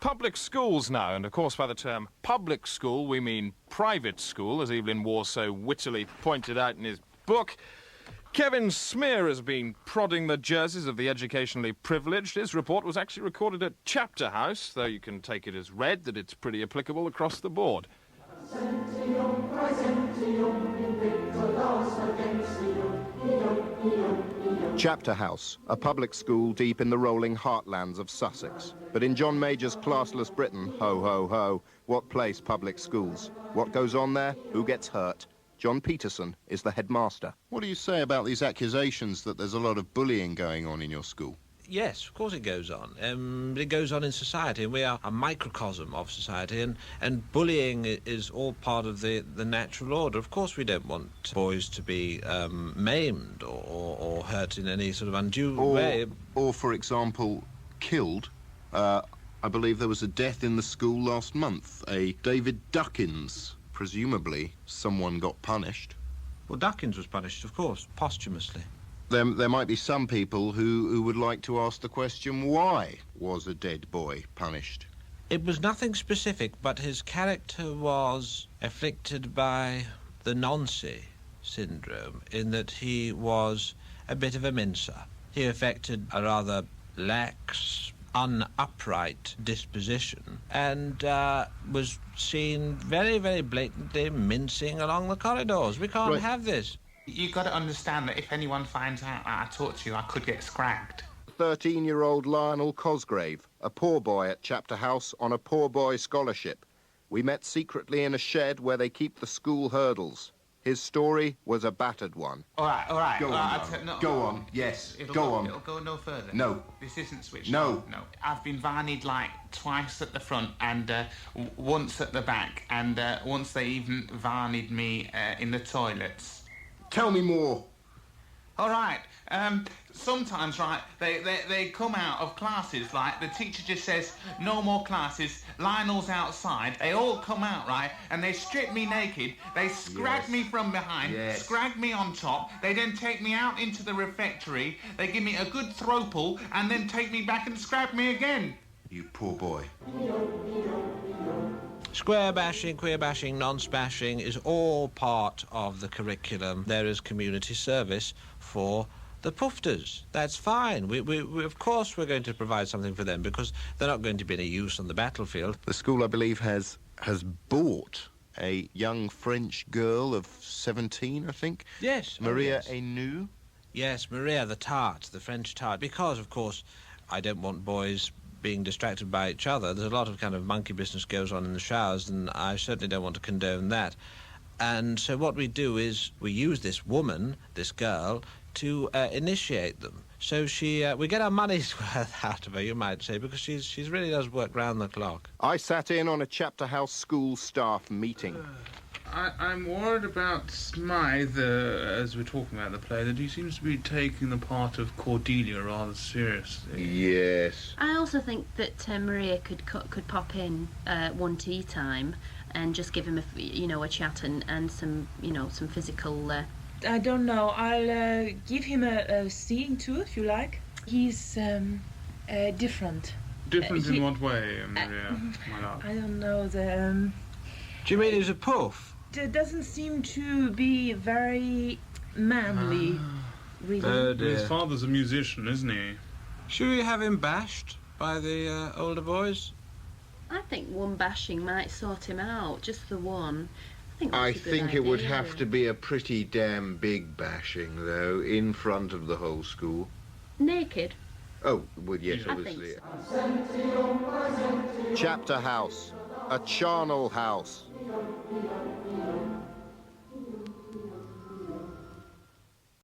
public schools now, and of course by the term public school we mean private school, as Evelyn Waugh so wittily pointed out in his book. Kevin Smear has been prodding the jerseys of the educationally privileged. His report was actually recorded at Chapter House, though you can take it as read that it's pretty applicable across the board. Chapter House, a public school deep in the rolling heartlands of Sussex. But in John Major's classless Britain, ho, ho, ho, what place public schools? What goes on there? Who gets hurt? John Peterson is the headmaster. What do you say about these accusations that there's a lot of bullying going on in your school? Yes, of course it goes on. It goes on in society, and we are a microcosm of society, and bullying is all part of the natural order. Of course we don't want boys to be maimed or hurt in any sort of undue way. Or, for example, killed. I believe there was a death in the school last month. A David Duckins. Presumably, someone got punished. Well, Duckins was punished, of course, posthumously. There might be some people who would like to ask the question, why was a dead boy punished? It was nothing specific, but his character was afflicted by the Nancy syndrome, in that he was a bit of a mincer. He affected a rather lax, unupright disposition, and was seen very, very blatantly mincing along the corridors. We can't have this. You've got to understand that if anyone finds out that I talked to you, I could get scragged. 13-year-old Lionel Cosgrave, a poor boy at Chapter House on a poor boy scholarship. We met secretly in a shed where they keep the school hurdles. His story was a battered one. All right. Go on, go on, yes, go on. It'll go no further. No. This isn't switched No. on. No. I've been varnied like twice at the front and once at the back, and once they even varnied me in the toilets. Tell me more. All right. Sometimes, right, they come out of classes, like, the teacher just says, no more classes, Lionel's outside. They all come out, right, and they strip me naked, they scrag me from behind, scrag me on top, they then take me out into the refectory, they give me a good throple, and then take me back and scrag me again. You poor boy. Square bashing, queer bashing, nonce bashing is all part of the curriculum. There is community service for the poofters. That's fine. We of course we're going to provide something for them, because they're not going to be any use on the battlefield. The school, I believe, has bought a young French girl of 17, I think. Yes. Maria Ainu. Yes, Maria the tart, the French tart, because, of course, I don't want boys being distracted by each other. There's a lot of kind of monkey business goes on in the showers, and I certainly don't want to condone that. And so what we do is we use this woman, this girl, to initiate them. So we get our money's worth out of her, you might say, because she's really does work round the clock. I sat in on a Chapter House school staff meeting. I'm worried about Smythe, as we're talking about the play, that he seems to be taking the part of Cordelia rather seriously. Yes. I also think that Maria could pop in one tea time and just give him a chat and some some physical. I don't know. I'll give him a seeing too, if you like. He's different. Different in what way, Maria? My love? I don't know. Do you mean he's a poof? It doesn't seem to be very manly, really. Oh dear. His father's a musician, isn't he? Should we have him bashed by the older boys? I think one bashing might sort him out, just the one. I think it would have to be a pretty damn big bashing, though, in front of the whole school. Naked? Oh, well, yes, I obviously. think so. Chapter House, a charnel house.